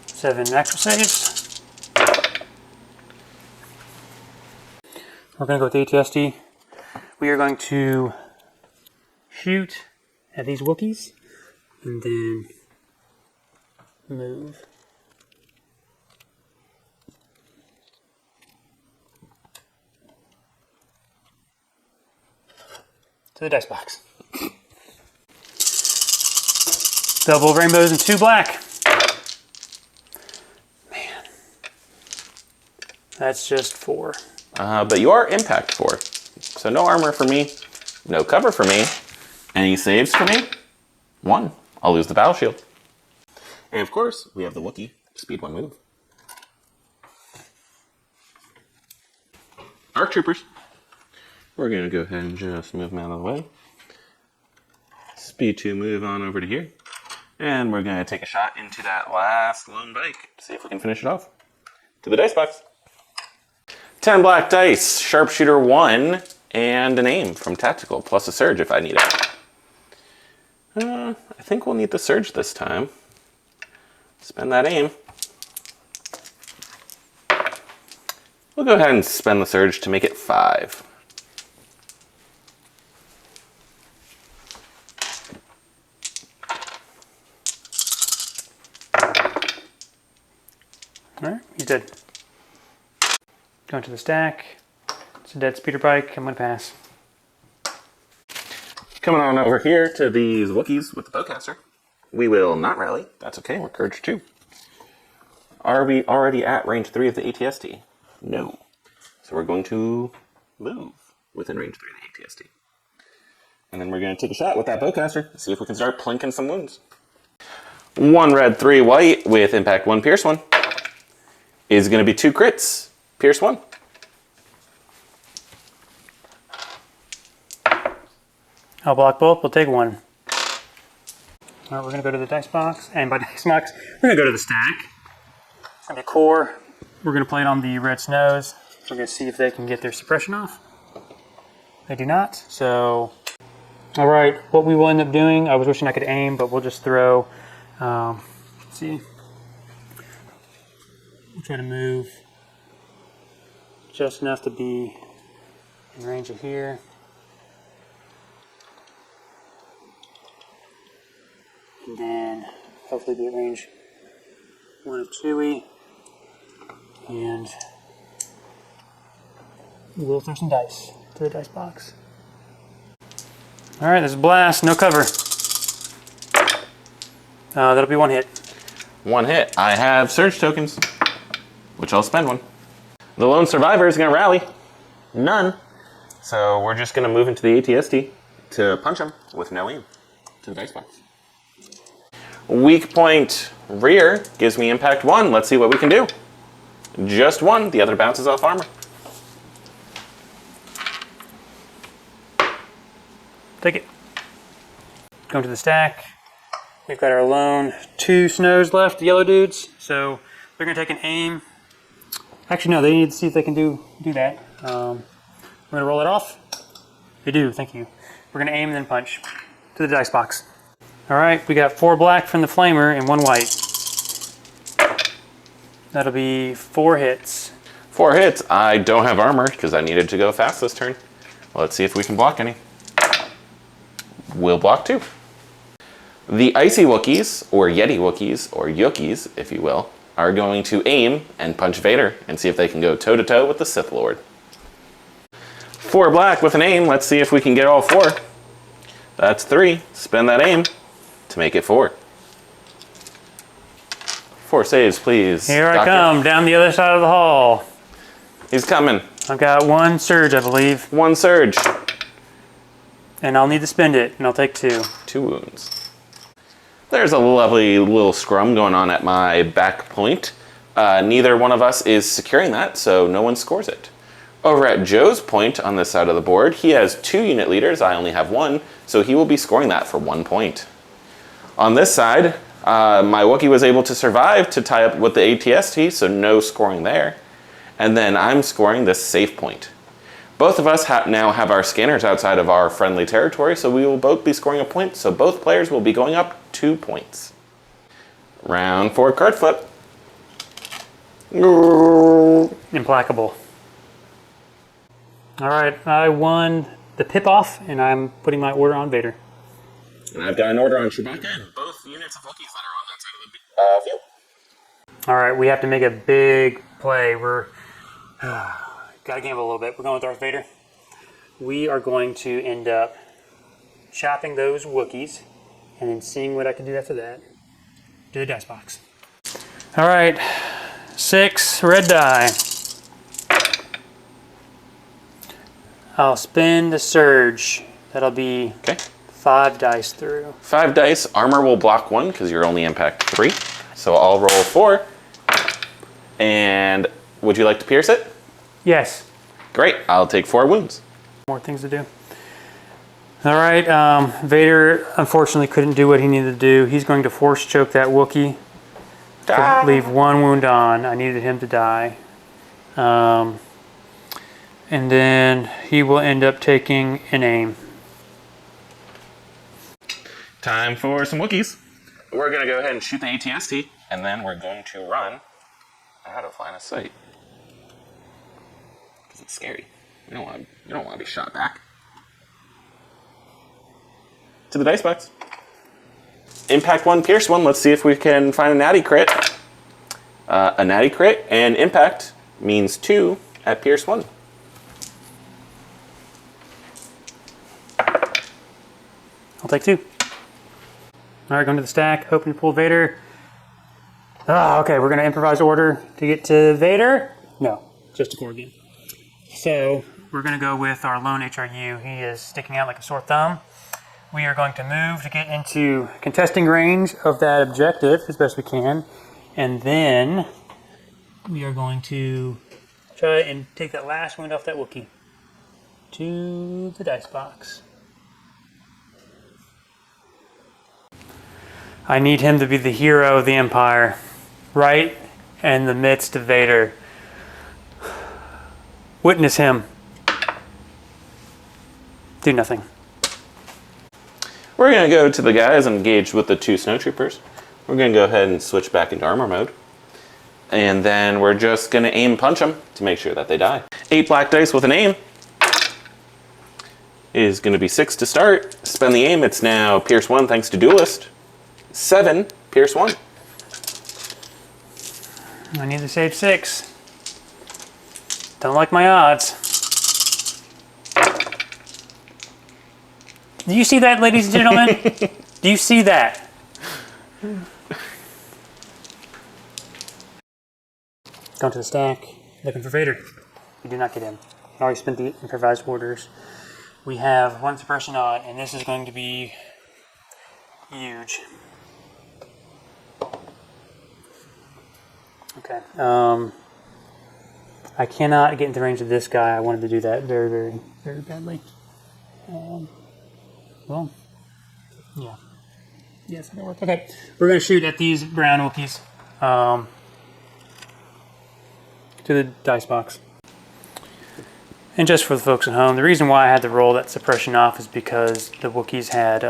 Seven actual saves. We're going to go with ATST. We are going to shoot at these Wookiees and then move. To the dice box. Double rainbows and 2 black. Man. That's just 4. But you are impact 4. So no armor for me, no cover for me. Any saves for me? 1. I'll lose the battle shield. And of course, we have the Wookiee speed 1 move. Arc Troopers. We're going to go ahead and just move them out of the way. Speed 2 move on over to here. And we're going to take a shot into that last lone bike. See if we can finish it off. To the dice box. 10 black dice, sharpshooter 1, and an aim from tactical, plus a surge if I need it. I think we'll need the surge this time. Spend that aim. We'll go ahead and spend the surge to make it 5. Alright, he's dead. Going to the stack. It's a dead speeder bike. I'm going to pass. Coming on over here to these Wookiees with the bowcaster. We will not rally. That's okay, we're Courage 2. Are we already at range 3 of the ATST? No. So we're going to move within range 3 of the ATST. And then we're going to take a shot with that bowcaster, see if we can start plinking some wounds. 1 red, 3 white with impact 1, pierce 1. Is going to be 2 crits, pierce 1. I'll block both, we'll take 1. Alright, we're going to go to the dice box, and by dice box, we're going to go to the stack. It's going to be core. We're going to play it on the red snows. We're going to see if they can get their suppression off. They do not, so... Alright, what we will end up doing, I was wishing I could aim, but we'll just throw... let's see. We'll try to move just enough to be in range of here. And then hopefully be at range 1 of Chewie. And we'll throw some dice to the dice box. All right, there's a blast, no cover. That'll be 1 hit. 1 hit. I have surge tokens, which I'll spend 1. The lone survivor is going to rally. None. So we're just going to move into the ATST to punch him with no aim to the dice box. Weak point rear gives me impact 1. Let's see what we can do. Just 1. The other bounces off armor. Take it. Going to the stack. We've got our lone 2 snows left, the yellow dudes. So they're going to take an aim. Actually, no, they need to see if they can do that. We're going to roll it off. They do, thank you. We're going to aim and then punch to the dice box. All right, we got 4 black from the flamer and 1 white. That'll be 4 hits. 4 hits. I don't have armor because I needed to go fast this turn. Let's see if we can block any. We'll block 2. The Icy Wookiees, or Yeti Wookiees, or Yookiees, if you will, are going to aim and punch Vader and see if they can go toe-to-toe with the Sith Lord. 4 black with an aim. Let's see if we can get all 4. That's 3. Spend that aim to make it 4. 4 saves, please. Here I come, down the other side of the hall. He's coming. I've got 1 surge, I believe. 1 surge. And I'll need to spend it, and I'll take 2. 2 wounds. There's a lovely little scrum going on at my back point. Neither one of us is securing that, so no one scores it. Over at Joe's point on this side of the board, he has 2 unit leaders. I only have 1, so he will be scoring that for 1 point. On this side, my Wookiee was able to survive to tie up with the ATST, so no scoring there. And then I'm scoring this safe point. Both of us now have our scanners outside of our friendly territory, so we will both be scoring a point, so both players will be going up 2 points. Round 4 card flip. Implacable. All right, I won the pip off, and I'm putting my order on Vader. And I've got an order on Chewbacca and both units of Wookiees that are on that side of the field. All right, we have to make a big play. We're gotta gamble a little bit. We're going with Darth Vader. We are going to end up chopping those Wookiees and then seeing what I can do after that. Do the dice box. All right, 6 red die. I'll spin the surge. That'll be Okay. 5 dice through. 5 dice. Armor will block 1 because you're only impact 3. So I'll roll 4. And would you like to pierce it? Yes. Great. I'll take 4 wounds. More things to do. All right, Vader unfortunately couldn't do what he needed to do. He's going to force choke that Wookiee to leave 1 wound on. I needed him to die. And then he will end up taking an aim. Time for some Wookiees. We're going to go ahead and shoot the ATST, and then we're going to run out of line of sight. Because it's scary. You don't want to be shot back. To the dice box. Impact 1, pierce 1. Let's see if we can find a natty crit. A natty crit and impact means 2 at pierce 1. I'll take 2. All right, going to the stack, hoping to pull Vader. Oh, okay, we're going to improvise order to get to Vader. No, just a Corrigan. So we're going to go with our lone HRU. He is sticking out like a sore thumb. We are going to move to get into contesting range of that objective as best we can. And then we are going to try and take that last wound off that Wookiee to the dice box. I need him to be the hero of the Empire, right in the midst of Vader. Witness him. Do nothing. We're going to go to the guys engaged with the 2 snowtroopers. We're going to go ahead and switch back into armor mode. And then we're just going to aim punch them to make sure that they die. 8 black dice with an aim. Is going to be 6 to start. Spend the aim. It's now Pierce 1 thanks to Duelist. 7, Pierce 1. I need to save 6. Don't like my odds. Do you see that, ladies and gentlemen? Do you see that? Going to the stack, looking for Vader. We do not get him. I already spent the improvised orders. We have 1 suppression on, and this is going to be huge. Okay. I cannot get into the range of this guy. I wanted to do that very, very, very badly. Well, yeah. Yes, that'll work. Okay. We're going to shoot at these brown Wookiees to the dice box. And just for the folks at home, the reason why I had to roll that suppression off is because the Wookiees had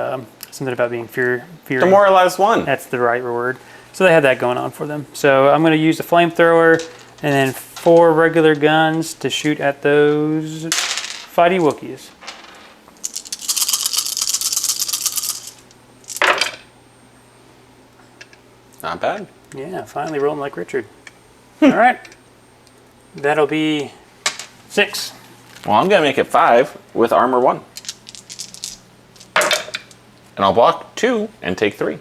something about being fearing. Demoralized 1. That's the right word. So they had that going on for them. So I'm going to use the flamethrower and then 4 regular guns to shoot at those fighty Wookiees. Not bad. Yeah, finally rolling like Richard. All right. That'll be 6. Well, I'm going to make it 5 with armor 1. And I'll block 2 and take 3.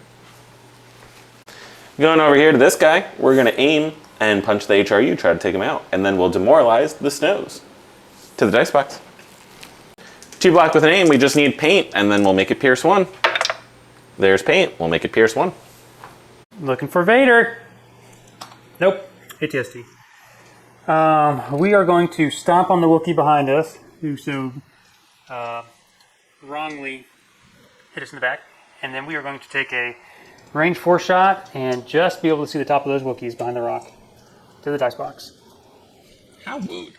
Going over here to this guy, we're going to aim and punch the HRU, try to take him out. And then we'll demoralize the snows. To the dice box. 2 black with an aim, we just need paint, and then we'll make it Pierce 1. There's paint, we'll make it Pierce 1. Looking for Vader. Nope. ATST. We are going to stomp on the Wookiee behind us, who so wrongly hit us in the back. And then we are going to take a range 4 shot and just be able to see the top of those Wookiees behind the rock. To the dice box. How rude.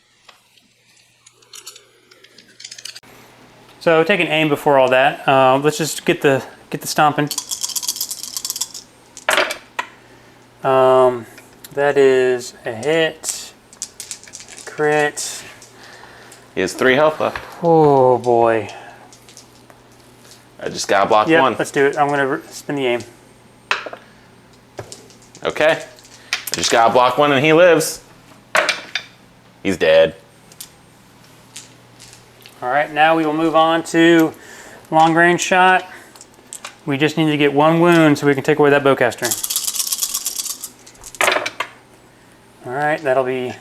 So take an aim before all that. Let's just get the stomping. That is a hit. Crit. He has 3 health left. Oh boy. I just gotta block Yep, 1. let's do it. I'm gonna spin the aim. Okay. I just gotta block 1 and he lives. He's dead. All right, now we will move on to long range shot. We just need to get 1 wound so we can take away that bowcaster. All right, that'll be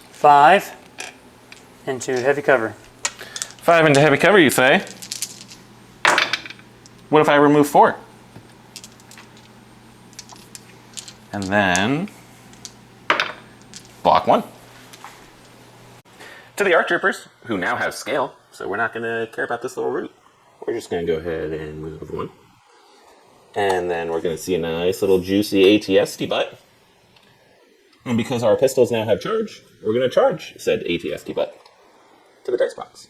5 into heavy cover. 5 into heavy cover, you say? What if I remove 4? And then block 1. To the ARC troopers, who now have scale, so we're not going to care about this little route. We're just going to go ahead and move 1. And then we're going to see a nice little juicy ATST butt. And because our pistols now have charge, we're going to charge said ATST butt to the dice box.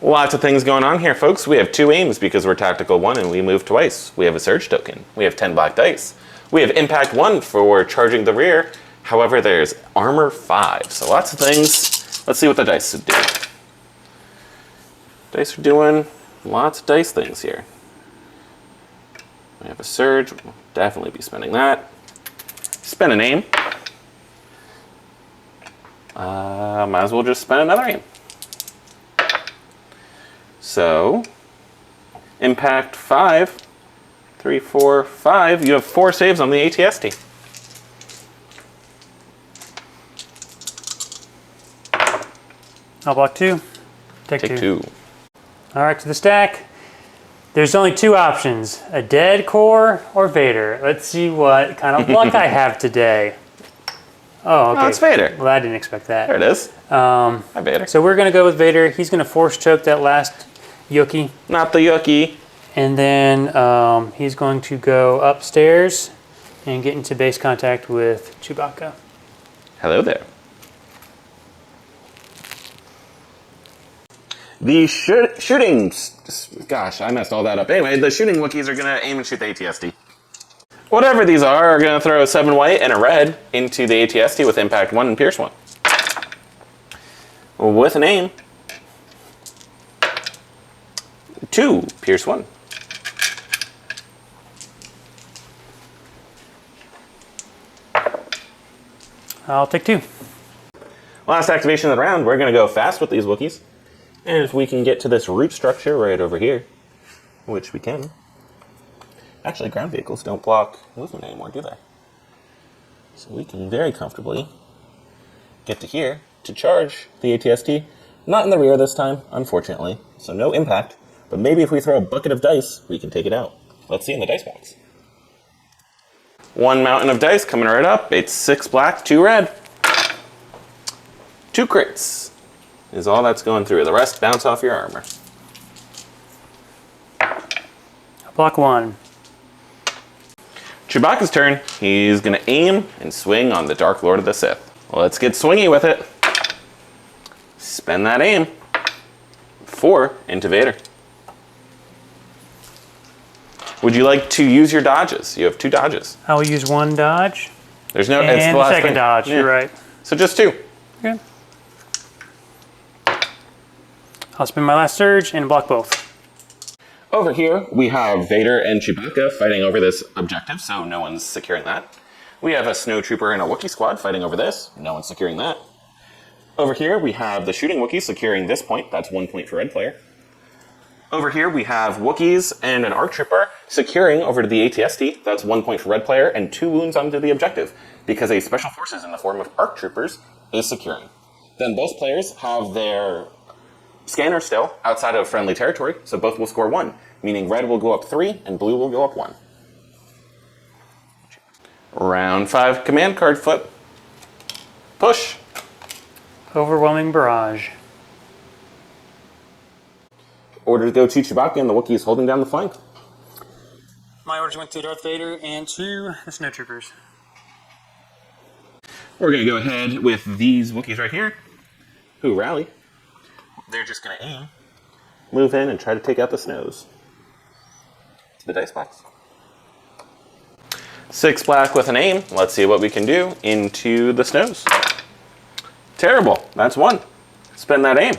Lots of things going on here, folks. We have 2 aims because we're tactical 1 and we move twice. We have a surge token. We have 10 black dice. We have impact 1 for charging the rear. However, there's armor 5. So lots of things. Let's see what the dice do. Dice are doing lots of dice things here. We have a surge. We'll definitely be spending that. Spend an aim. Might as well just spend another aim. So, impact 5, 3, 4, 5. You have 4 saves on the ATST. I'll block 2. Take 2. All right, to the stack. There's only 2 options, a dead core or Vader. Let's see what kind of luck I have today. Oh, okay. Oh, it's Vader. Well, I didn't expect that. There it is. Hi, Vader. So we're going to go with Vader. He's going to force choke that last Wookie. Not the Wookie. And then he's going to go upstairs and get into base contact with Chewbacca. Hello there. The shooting... Gosh, I messed all that up. Anyway, the shooting Wookiees are going to aim and shoot the ATST. Whatever these are going to throw a 7 white and a red into the ATST with impact 1 and pierce 1. with an aim. 2, pierce 1. I'll take 2. Last activation of the round, we're going to go fast with these Wookiees. And if we can get to this root structure right over here, which we can. Actually, ground vehicles don't block movement anymore, do they? So we can very comfortably get to here to charge the ATST. Not in the rear this time, unfortunately, so no impact. But maybe if we throw a bucket of dice, we can take it out. Let's see in the dice box. 1 mountain of dice coming right up. It's 6 black, 2 red. 2 crits is all that's going through. The rest bounce off your armor. Block 1. Chewbacca's turn. He's going to aim and swing on the Dark Lord of the Sith. Let's get swingy with it. Spend that aim. 4 into Vader. Would you like to use your dodges? You have 2 dodges. I will use 1 dodge. There's no. And it's the the last second thing. dodge. Yeah. You're right. So just 2. Okay. I'll spend my last surge and block both. Over here, we have Vader and Chewbacca fighting over this objective, so no one's securing that. We have a snowtrooper and a Wookiee squad fighting over this. No one's securing that. Over here, we have the shooting Wookiee securing this point. That's 1 point for red player. Over here, we have Wookiees and an ARC trooper securing over to the ATST. That's 1 point for red player and 2 wounds onto the objective because a special forces in the form of ARC troopers is securing. Then both players have their scanner still outside of friendly territory, so both will score 1, meaning red will go up 3 and blue will go up 1. Round 5, command card flip. Push. Overwhelming barrage. Order to go to Chewbacca and the Wookiees holding down the flank. My orders went to Darth Vader and to the snowtroopers. We're going to go ahead with these Wookiees right here, who rally. They're just going to aim, move in, and try to take out the snows. To the dice box. 6 black with an aim. Let's see what we can do into the snows. Terrible. That's 1. Spend that aim.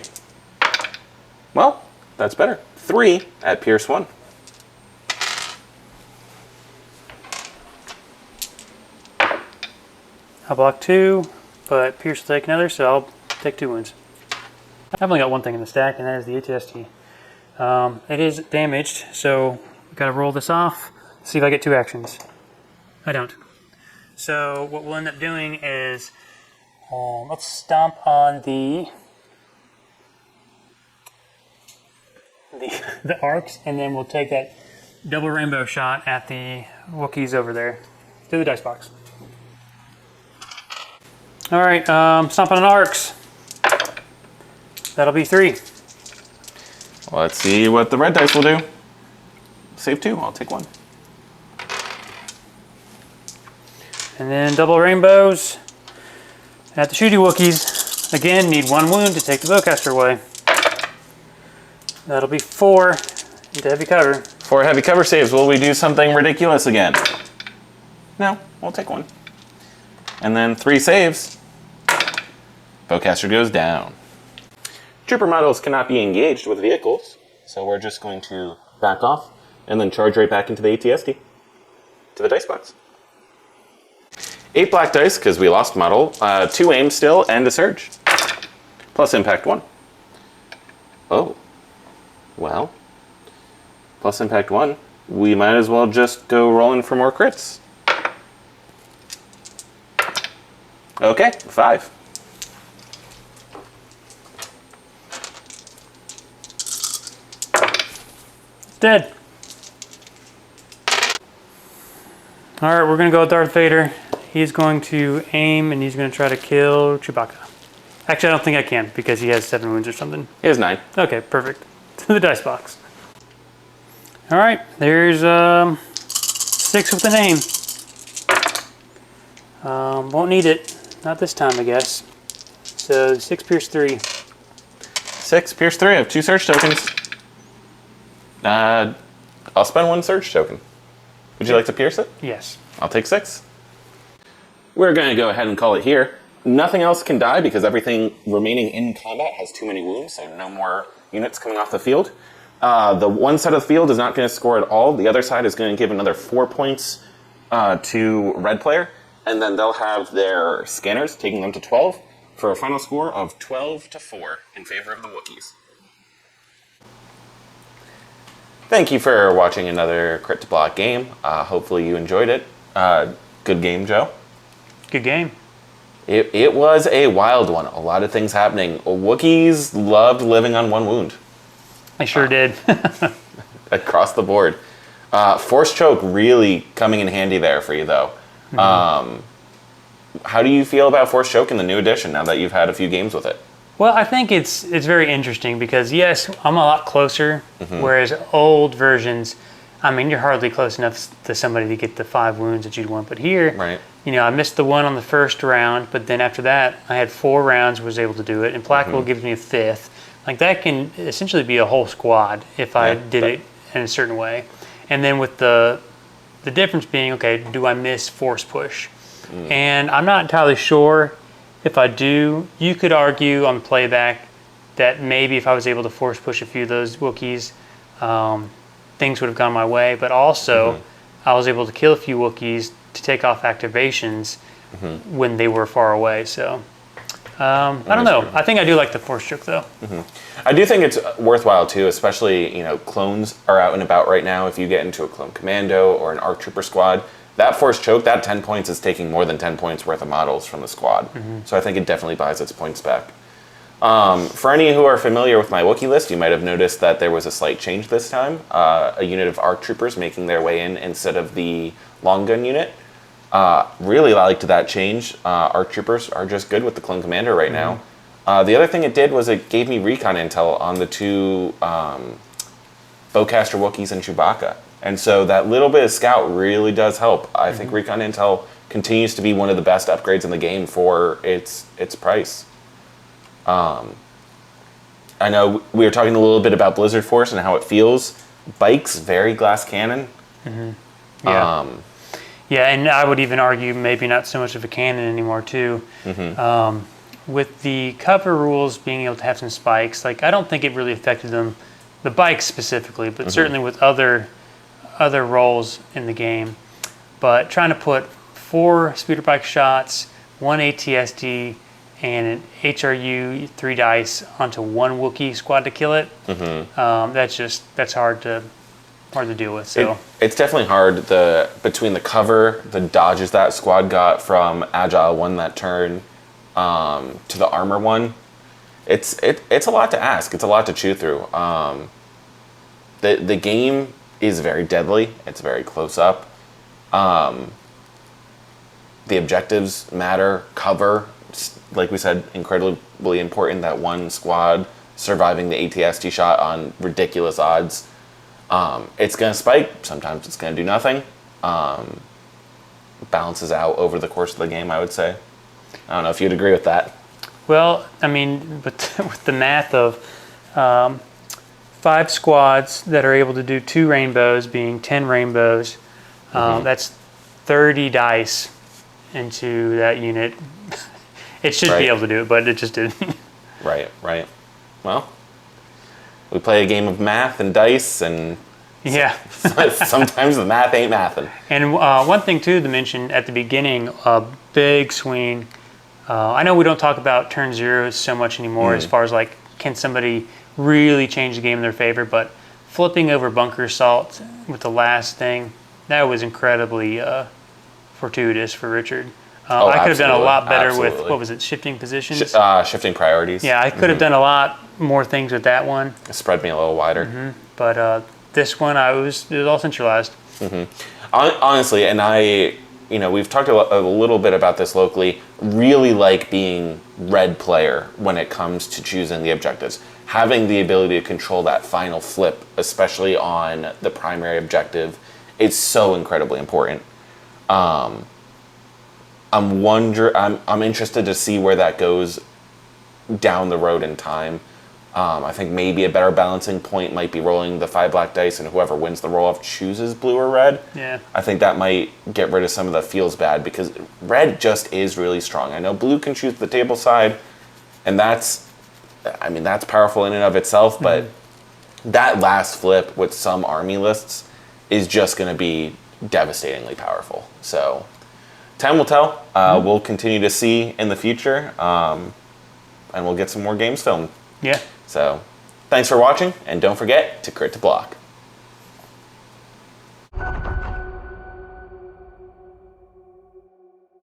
Well, that's better. 3 at pierce 1. I'll block 2, but Pierce will take another, so I'll take 2 wounds. I've only got 1 thing in the stack, and that is the ATST. It is damaged, so we've got to roll this off, see if I get 2 actions. I don't. So what we'll end up doing is, let's stomp on the arcs, and then we'll take that double rainbow shot at the Wookiees over there. To the dice box. All right, stomping on arcs. That'll be 3. Let's see what the red dice will do. Save 2, I'll take 1. And then double rainbows at the shooty Wookiees. Again, need 1 wound to take the bowcaster away. That'll be 4 into heavy cover. 4 heavy cover saves. Will we do something ridiculous again? No, we'll take 1. And then 3 saves. Bowcaster goes down. Trooper models cannot be engaged with vehicles, so we're just going to back off and then charge right back into the ATST. To the dice box. 8 black dice, because we lost model. 2 aim still, and a surge. Plus impact 1. Oh. Well. Plus impact 1. We might as well just go rolling for more crits. Okay, 5. Dead. All right, we're gonna go with Darth Vader. He's going to aim and he's gonna try to kill Chewbacca. Actually, I don't think I can because he has 7 wounds or something. He has 9. Okay, perfect. To the dice box. All right, there's 6 with the name. Won't need it. Not this time, I guess. So 6 pierce 3. 6, pierce 3. I have 2 search tokens. I'll spend 1 search token. Would you like to pierce it? Yes. I'll take 6. We're going to go ahead and call it here. Nothing else can die because everything remaining in combat has too many wounds, so no more units coming off the field. The one side of the field is not going to score at all. The other side is going to give another 4 points to red player, and then they'll have their scanners taking them to 12 for a final score of 12-4 in favor of the Wookiees. Thank you for watching another Crit to Block game. Hopefully you enjoyed it. Good game, Joe. Good game. It was a wild one. A lot of things happening. Wookiees loved living on 1 wound. I sure did. Across the board. Force Choke really coming in handy there for you, though. Mm-hmm. How do you feel about Force Choke in the new edition now that you've had a few games with it? Well, I think it's very interesting because, yes, I'm a lot closer, whereas old versions, I mean, you're hardly close enough to somebody to get the 5 wounds that you'd want. But here, right. I missed the 1 on the first round, but then after that, I had 4 rounds, was able to do it, and Placable gives me a 5th. Like, that can essentially be a whole squad if I did it in a certain way. And then with the difference being, okay, do I miss Force Push? And I'm not entirely sure if I do. You could argue on the playback that maybe if I was able to Force Push a few of those Wookiees, things would have gone my way. But also, I was able to kill a few Wookiees to take off activations when they were far away. So, I don't know. I think I do like the Force Choke, though. I do think it's worthwhile, too, especially, clones are out and about right now. If you get into a Clone Commando or an ARC Trooper squad, that Force Choke, that 10 points is taking more than 10 points worth of models from the squad. So I think it definitely buys its points back. For any who are familiar with my Wookiee list, you might have noticed that there was a slight change this time. A unit of ARC Troopers making their way in instead of the long gun unit. Really liked that change. ARC Troopers are just good with the Clone Commander right now. The other thing it did was it gave me recon intel on the 2 Bowcaster Wookiees and Chewbacca. And so that little bit of scout really does help. I think recon intel continues to be one of the best upgrades in the game for its price. I know we were talking a little bit about Blizzard Force and how it feels. Bikes, very glass cannon. Yeah. Yeah, and I would even argue maybe not so much of a cannon anymore, too. With the cover rules being able to have some spikes, like I don't think it really affected them, the bikes specifically, but certainly with other roles in the game. But trying to put 4 speeder bike shots, 1 ATSD, and an HRU 3 dice onto 1 Wookiee squad to kill it, that's hard to deal with. So it's definitely hard. Between the cover, the dodges that squad got from Agile 1 that turn to the armor 1, it's a lot to ask. It's a lot to chew through. The game is very deadly. It's very close up. The objectives matter. Cover, like we said, incredibly important. That 1 squad surviving the ATST shot on ridiculous odds. It's going to spike. Sometimes it's going to do nothing. Balances out over the course of the game, I would say. I don't know if you'd agree with that. Well, I mean, but with the math of 5 squads that are able to do 2 rainbows being 10 rainbows, that's 30 dice into that unit. It should be able to do it, but it just didn't. Right. Well, we play a game of math and dice, and sometimes the math ain't mathin'. And one thing, too, to mention at the beginning, a big swing. I know we don't talk about turn 0 so much anymore as far as, like, can somebody really change the game in their favor, but flipping over bunker assault with the last thing, that was incredibly fortuitous for Richard. I could have done a lot better with, what was it, shifting positions? Shifting priorities. Yeah, I could have done a lot more things with that one. It spread me a little wider. But this one, it was all centralized. Honestly, and we've talked a little bit about this locally, really like being red player when it comes to choosing the objectives. Having the ability to control that final flip, especially on the primary objective, is so incredibly important. I'm interested to see where that goes down the road in time. I think maybe a better balancing point might be rolling the 5 black dice, and whoever wins the roll-off chooses blue or red. Yeah. I think that might get rid of some of the feels bad, because red just is really strong. I know blue can choose the table side, and that's powerful in and of itself, but that last flip with some army lists is just going to be devastatingly powerful. So time will tell. We'll continue to see in the future, and we'll get some more games filmed. Yeah. So thanks for watching, and don't forget to crit to block.